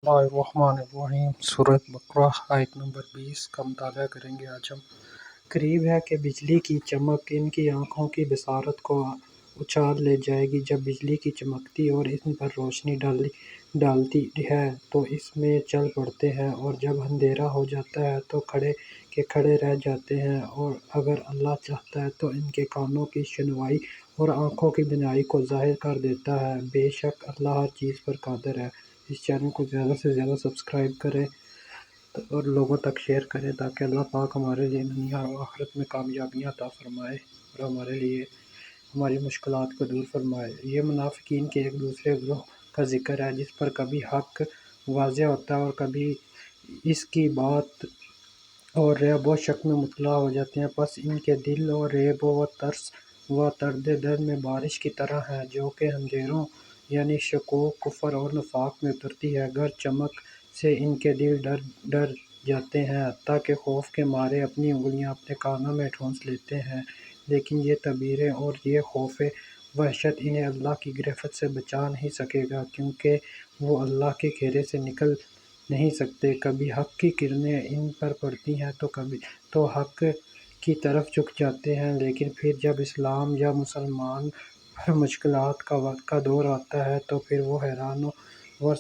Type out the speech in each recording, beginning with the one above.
बिस्मिल्लाहिर्रहमानिर्रहीम। सूरत बकरा आयत नंबर 20 का मुताला करेंगे आज हम। करीब है कि बिजली की चमक इनकी आँखों की बसारत को उछाल ले जाएगी। जब बिजली की चमकती और इन पर रोशनी डालती है तो इसमें चल पड़ते हैं, और जब अंधेरा हो जाता है तो खड़े के खड़े रह जाते हैं। और अगर अल्लाह चाहता है तो इनके कानों की सुनवाई और आँखों की बीनाई को ज़ाहिर कर देता है। बेशक अल्लाह हर चीज़ पर कादिर है। इस चैनल को ज़्यादा से ज़्यादा सब्सक्राइब करें और लोगों तक शेयर करें, ताकि अल्लाह पाक हमारे लिए दुनिया और आखिरत में कामयाबियाँ अता फरमाए और हमारे लिए हमारी मुश्किलात को दूर फरमाए। ये मुनाफिकीन के एक दूसरे ग्रोह का ज़िक्र है, जिस पर कभी हक़ वाज़ेह होता है और कभी इसकी बात और रैब व शक में मुब्तला हो जाते हैं। बस इनके दिल और रैब व तरस व दर्द दर में बारिश की तरह हैं, जो कि अंधेरों यानी शकूक, कुफ्र और निफाक में उतरती है। गर चमक से इनके दिल डर जाते हैं, हत्ता कि खौफ के मारे अपनी उंगलियां अपने कानों में ठूंस लेते हैं। लेकिन ये तबीरें और ये खौफ वहशत इन्हें अल्लाह की गिरफ्त से बचा नहीं सकेगा, क्योंकि वो अल्लाह के घेरे से निकल नहीं सकते। कभी हक़ की किरणें इन पर पड़ती हैं तो कभी तो हक़ की तरफ झुक जाते हैं, लेकिन फिर जब इस्लाम या मुसलमान पर मुश्किलात का दौर आता है तो फिर वो हैरान व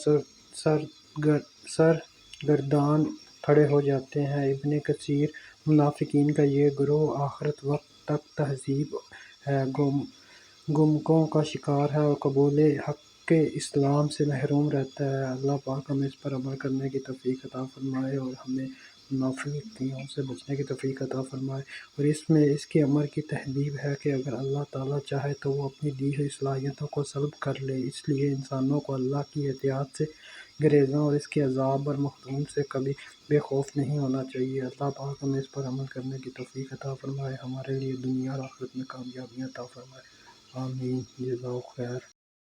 सरगर्दान खड़े हो जाते हैं। इब्न कसीर मुनाफिकीन का ये गिरोह आखिरत वक्त तक तहज़ीब है, गुमकों का शिकार है और कबूल हक़ के इस्लाम से महरूम रहता है। अल्लाह पाक हमें इस पर अमल करने की तौफ़ीक़ अता फ़रमाए और हमें मुनाफिकीयों से बचने की तौफ़ीक़ अता फ़रमाए। और इसमें इसके अमर की तहदीब है कि अगर अल्लाह ताला चाहे तो वो अपनी दी हुई सलाहियतों को सल्ब कर ले। इसलिए इंसानों को अल्लाह की एहतियात से गुरेज़ना और इसके अज़ाब और मख़दूम से कभी बेखौफ नहीं होना चाहिए। अल्लाह पाक हमें इस पर अमल करने की तौफ़ीक़ अता फ़रमाए, हमारे लिए दुनिया और आखिरत में कामयाबियाँ अता फ़रमाए। आमीन। जज़ाकल्लाहु खैर।